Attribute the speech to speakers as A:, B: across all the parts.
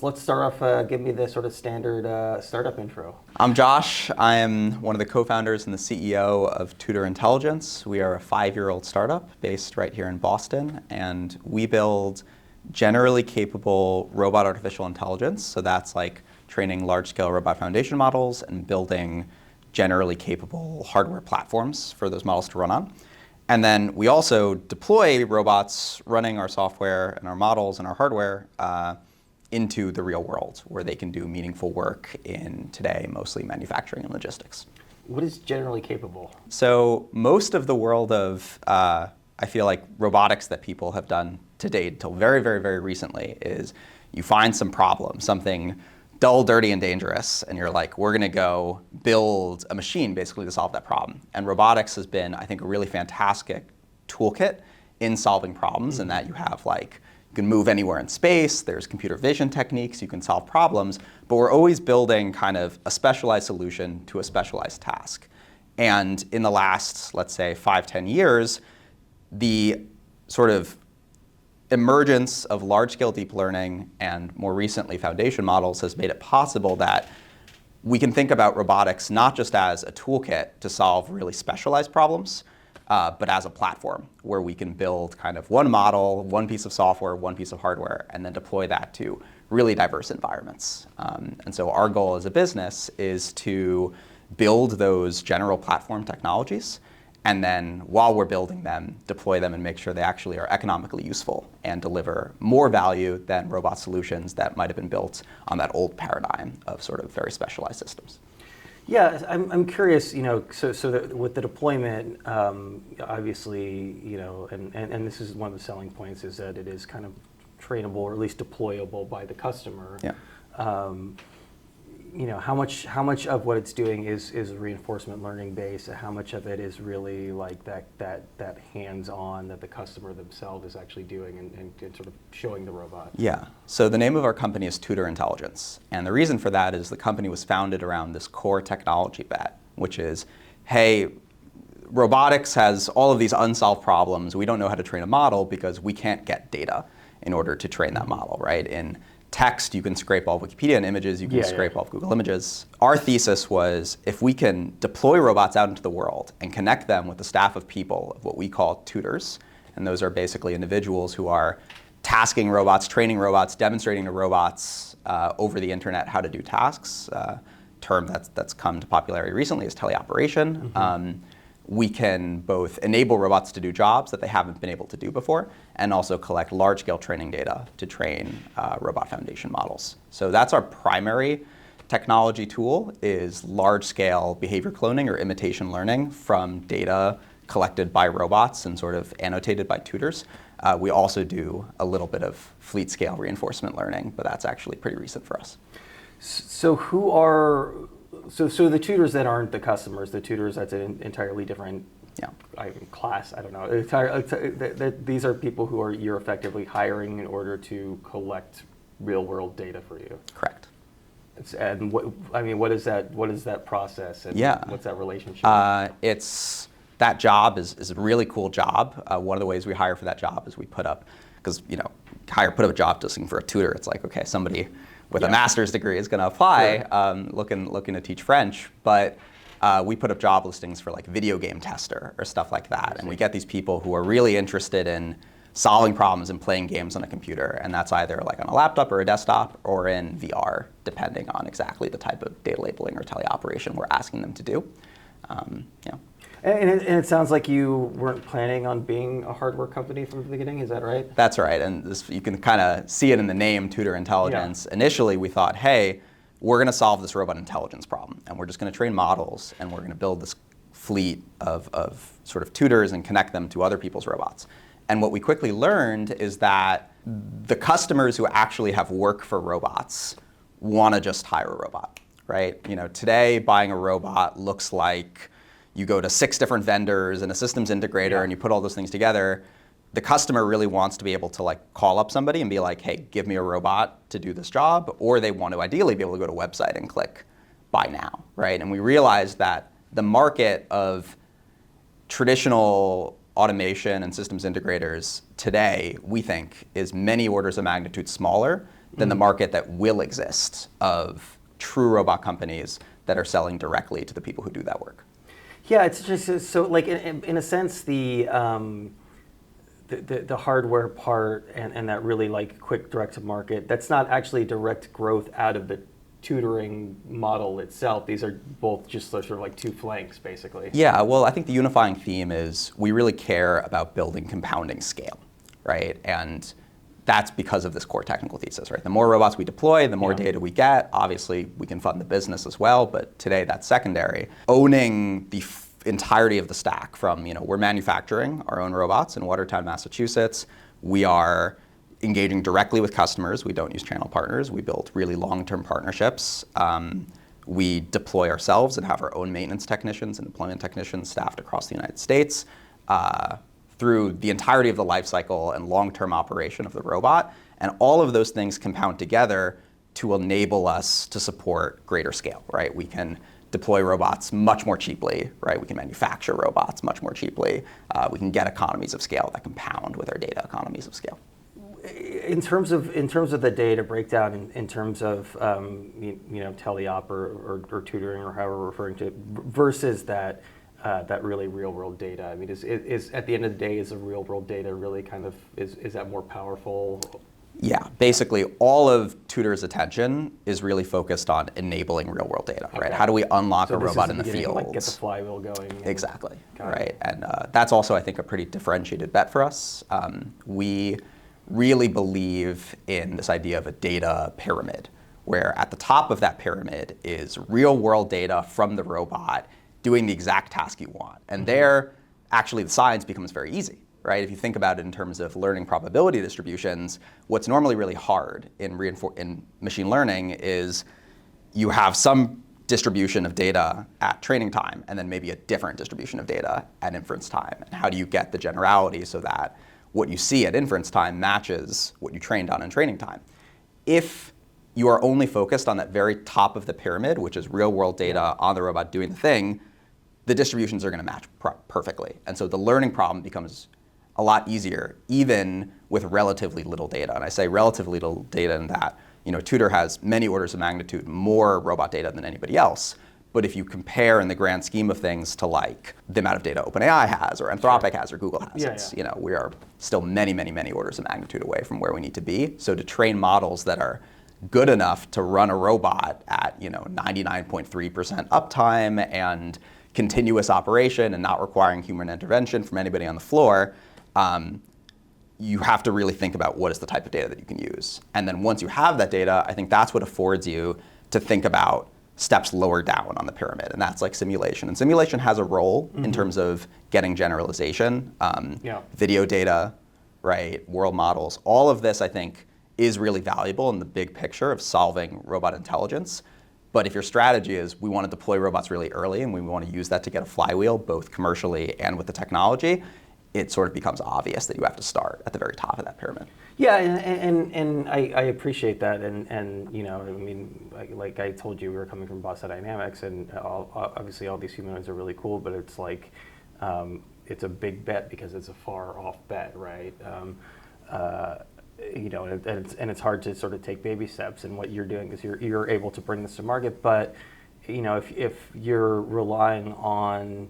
A: let's start off, give me the sort of standard startup intro.
B: I'm Josh. I am one of the co-founders and the CEO of Tutor Intelligence. We are a 5-year-old startup based right here in Boston, and we build generally capable robot artificial intelligence. So that's like training large-scale robot foundation models and building generally capable hardware platforms for those models to run on. And then we also deploy robots running our software and our models and our hardware into the real world, where they can do meaningful work in today, mostly manufacturing and logistics.
A: What is generally capable?
B: So most of the world of, I feel like, robotics that people have done to date until very, very, very recently is you find some problem, something dull, dirty, and dangerous, and you're like, we're gonna go build a machine basically to solve that problem. And robotics has been, I think, a really fantastic toolkit in solving problems, in that you have like, you can move anywhere in space, there's computer vision techniques, you can solve problems, but we're always building kind of a specialized solution to a specialized task. And in the last, let's say, 5-10 years, the sort of emergence of large-scale deep learning and more recently foundation models has made it possible that we can think about robotics not just as a toolkit to solve really specialized problems, but as a platform where we can build kind of one model, one piece of software, one piece of hardware, and then deploy that to really diverse environments. And so our goal as a business is to build those general platform technologies, and then while we're building them, deploy them and make sure they actually are economically useful and deliver more value than robot solutions that might have been built on that old paradigm of sort of very specialized systems.
A: Yeah, I'm curious, with the deployment, obviously, and this is one of the selling points, is that it is kind of trainable or at least deployable by the customer.
B: Yeah.
A: How much of what it's doing is reinforcement learning based, and how much of it is really like that hands-on that the customer themselves is actually doing and sort of showing the robot?
B: Yeah. So the name of our company is Tutor Intelligence, and the reason for that is the company was founded around this core technology bet, which is, hey, robotics has all of these unsolved problems. We don't know how to train a model because we can't get data in order to train that model, right? In text, you can scrape off Wikipedia, and images, you can scrape off Google Images. Our thesis was, if we can deploy robots out into the world and connect them with a staff of people, of what we call tutors, and those are basically individuals who are tasking robots, training robots, demonstrating to robots over the internet how to do tasks. Term that's come to popularity recently is teleoperation.
A: Mm-hmm.
B: We can both enable robots to do jobs that they haven't been able to do before, and also collect large-scale training data to train robot foundation models. So that's our primary technology tool, is large-scale behavior cloning or imitation learning from data collected by robots and sort of annotated by tutors. We also do a little bit of fleet-scale reinforcement learning, but that's actually pretty recent for us.
A: So So the tutors that aren't the customers, the tutors that's an entirely different class, I don't know. These are people who you're effectively hiring in order to collect real world data for you.
B: Correct.
A: And what is that process, and what's that relationship?
B: That job is a really cool job. One of the ways we hire for that job is we put up, because put up a job just looking for a tutor. It's like, okay, somebody with a master's degree is going to apply, looking to teach French, but we put up job listings for like video game tester or stuff like that, and we get these people who are really interested in solving problems and playing games on a computer, and that's either like on a laptop or a desktop or in VR, depending on exactly the type of data labeling or teleoperation we're asking them to do.
A: And it sounds like you weren't planning on being a hardware company from the beginning, is that right?
B: That's right, and you can kind of see it in the name, Tutor Intelligence. Yeah. Initially, we thought, hey, we're going to solve this robot intelligence problem, and we're just going to train models, and we're going to build this fleet of sort of tutors and connect them to other people's robots. And what we quickly learned is that the customers who actually have work for robots want to just hire a robot, right? Today, buying a robot looks like you go to 6 different vendors and a systems integrator, and you put all those things together. The customer really wants to be able to like call up somebody and be like, hey, give me a robot to do this job, or they want to ideally be able to go to a website and click buy now, right? And we realized that the market of traditional automation and systems integrators today, we think, is many orders of magnitude smaller than the market that will exist of true robot companies that are selling directly to the people who do that work.
A: Yeah, it's just so like in a sense the hardware part and that really like quick direct to market, that's not actually direct growth out of the tutoring model itself. These are both just sort of like two flanks, basically.
B: Yeah, well, I think the unifying theme is we really care about building compounding scale, right? And that's because of this core technical thesis, right? The more robots we deploy, the more data we get. Obviously, we can fund the business as well, but today that's secondary. Owning the entirety of the stack from, we're manufacturing our own robots in Watertown, Massachusetts. We are engaging directly with customers. We don't use channel partners. We build really long-term partnerships. We deploy ourselves and have our own maintenance technicians and deployment technicians staffed across the United States through the entirety of the life cycle and long-term operation of the robot. And all of those things compound together to enable us to support greater scale, right? We can deploy robots much more cheaply, right? We can manufacture robots much more cheaply. We can get economies of scale that compound with our data economies of scale.
A: In terms of the data breakdown, in terms of teleop or tutoring or however we're referring to it, versus that really real world data. I mean, is at the end of the day, is the real world data really kind of is that more powerful?
B: Yeah, basically all of Tutor's attention is really focused on enabling real world data, right? How do we unlock a robot in the field?
A: Like get the flywheel going.
B: Exactly, right? And that's also, I think, a pretty differentiated bet for us. We really believe in this idea of a data pyramid, where at the top of that pyramid is real world data from the robot doing the exact task you want. And there, actually, the science becomes very easy, right? If you think about it in terms of learning probability distributions, what's normally really hard in machine learning is you have some distribution of data at training time and then maybe a different distribution of data at inference time. And how do you get the generality so that what you see at inference time matches what you trained on in training time? If you are only focused on that very top of the pyramid, which is real world data on the robot doing the thing, the distributions are going to match perfectly. And so the learning problem becomes a lot easier, even with relatively little data. And I say relatively little data in that, Tutor has many orders of magnitude more robot data than anybody else. But if you compare in the grand scheme of things to like the amount of data OpenAI has or Anthropic has or Google has, we are still many, many, many orders of magnitude away from where we need to be. So to train models that are good enough to run a robot at 99.3% uptime and continuous operation and not requiring human intervention from anybody on the floor, you have to really think about what is the type of data that you can use. And then once you have that data, I think that's what affords you to think about steps lower down on the pyramid, and that's like simulation. And simulation has a role in terms of getting generalization, video data, right, world models. All of this, I think, is really valuable in the big picture of solving robot intelligence. But if your strategy is we want to deploy robots really early and we want to use that to get a flywheel, both commercially and with the technology, it sort of becomes obvious that you have to start at the very top of that pyramid.
A: Yeah, and I appreciate that, and I mean, like I told you, we were coming from Boston Dynamics, and obviously all these humanoids are really cool, but it's like it's a big bet because it's a far off bet, right? And it's hard to sort of take baby steps, and what you're doing is you're able to bring this to market, but if you're relying on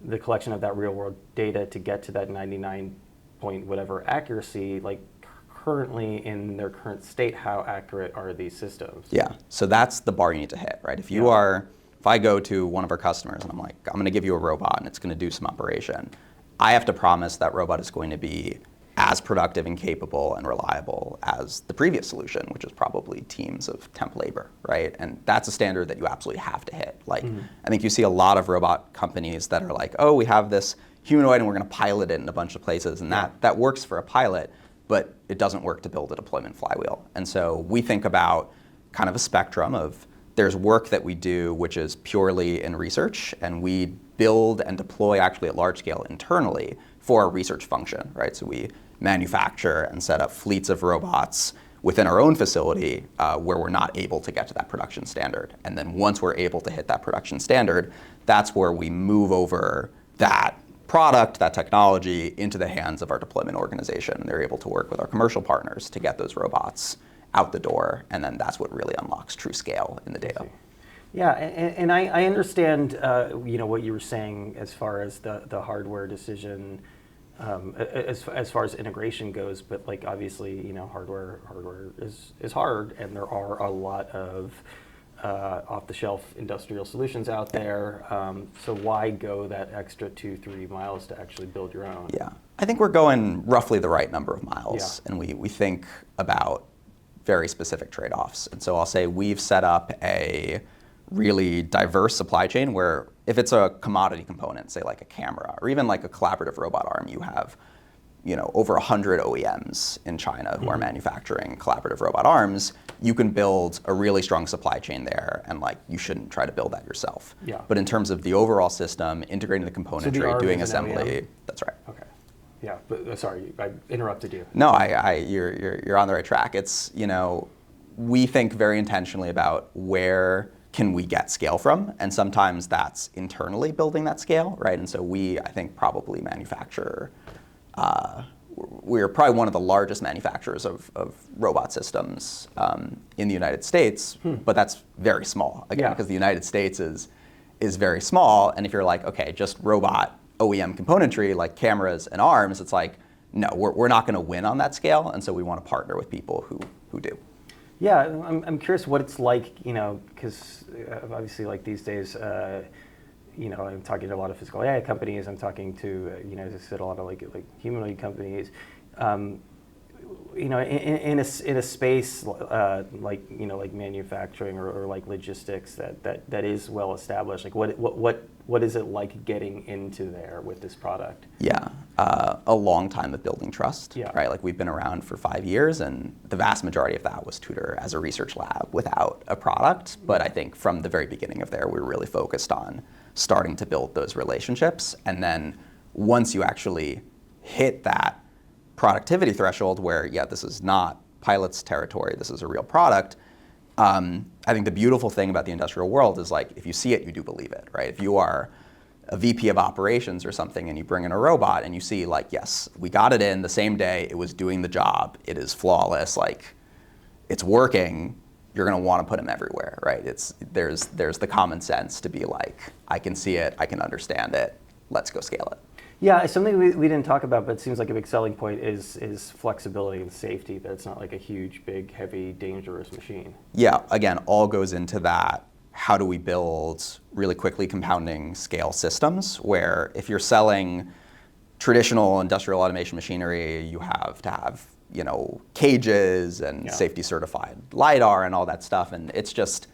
A: the collection of that real world data to get to that 99 point whatever accuracy, like currently in their current state, how accurate are these systems?
B: Yeah, so that's the bar you need to hit, right? If I go to one of our customers and I'm like, I'm going to give you a robot and it's going to do some operation, I have to promise that robot is going to be as productive and capable and reliable as the previous solution, which is probably teams of temp labor, right? And that's a standard that you absolutely have to hit. Like, I think you see a lot of robot companies that are like, oh, we have this humanoid and we're going to pilot it in a bunch of places, and that works for a pilot, but it doesn't work to build a deployment flywheel. And so we think about kind of a spectrum of there's work that we do which is purely in research, and we build and deploy actually at large scale internally for a research function, right? So we manufacture and set up fleets of robots within our own facility where we're not able to get to that production standard. And then once we're able to hit that production standard, that's where we move over that product, that technology, into the hands of our deployment organization. And they're able to work with our commercial partners to get those robots out the door, and then that's what really unlocks true scale in the data.
A: Yeah, and I understand what you were saying as far as the hardware decision, as far as integration goes. But like obviously, hardware is hard, and there are a lot of off-the-shelf industrial solutions out there. So why go that extra 2-3 miles to actually build your own?
B: Yeah, I think we're going roughly the right number of miles, and we think about very specific trade-offs. And so I'll say we've set up a really diverse supply chain where if it's a commodity component, say like a camera or even like a collaborative robot arm, you have over 100 OEMs in China who are manufacturing collaborative robot arms. You can build a really strong supply chain there, and like you shouldn't try to build that yourself.
A: Yeah.
B: But in terms of the overall system, integrating the componentry, doing assembly, that's right.
A: Okay. Yeah, but sorry, I interrupted you.
B: No, you're on the right track. It's, we think very intentionally about where can we get scale from, and sometimes that's internally building that scale, right? And so I think, probably manufacture, we're probably one of the largest manufacturers of robot systems in the United States, but that's very small, again, because the United States is very small, and if you're like, okay, just robot OEM componentry, like cameras and arms, it's like, no, we're not gonna win on that scale, and so we wanna partner with people who do.
A: Yeah, I'm curious what it's like, because obviously, like these days, I'm talking to a lot of physical AI companies. I'm talking to, as I said, a lot of like humanoid companies. In a space like manufacturing or like logistics that is well established. Like what is it like getting into there with this product?
B: Yeah, a long time of building trust.
A: Yeah.
B: Right. Like we've been around for 5 years, and the vast majority of that was Tutor as a research lab without a product. But I think from the very beginning of there, we were really focused on starting to build those relationships, and then once you actually hit that productivity threshold where, this is not pilot's territory, this is a real product, I think the beautiful thing about the industrial world is like, if you see it, you do believe it, right? If you are a VP of operations or something and you bring in a robot and you see like, yes, we got it in the same day, it was doing the job, it is flawless, like it's working, you're gonna wanna put them everywhere, right? There's the common sense to be like, I can see it, I can understand it, let's go scale it.
A: Yeah, something we didn't talk about, but it seems like a big selling point is flexibility and safety, that it's not like a huge, big, heavy, dangerous machine.
B: Yeah, again, all goes into that. How do we build really quickly compounding scale systems where if you're selling traditional industrial automation machinery, you have to have, cages and safety certified LiDAR and all that stuff, and it's just,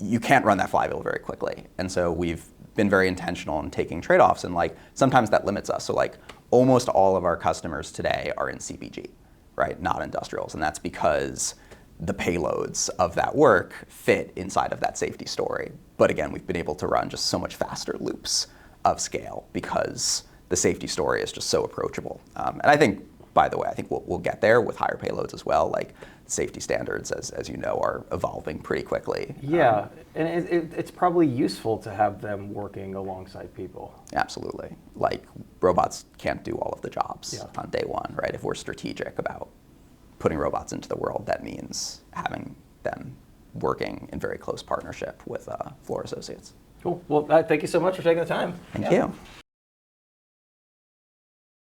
B: you can't run that flywheel very quickly. And so we've been very intentional in taking trade-offs, and like sometimes that limits us. So like almost all of our customers today are in CPG, right? Not industrials, and that's because the payloads of that work fit inside of that safety story. But again, we've been able to run just so much faster loops of scale because the safety story is just so approachable. And I think, by the way, I think we'll get there with higher payloads as well. Like safety standards, as you know, are evolving pretty quickly.
A: Yeah, and it's probably useful to have them working alongside people.
B: Absolutely. Like robots can't do all of the jobs on day one, right? If we're strategic about putting robots into the world, that means having them working in very close partnership with floor associates.
A: Cool. Well, thank you so much for taking the time.
B: Thank you.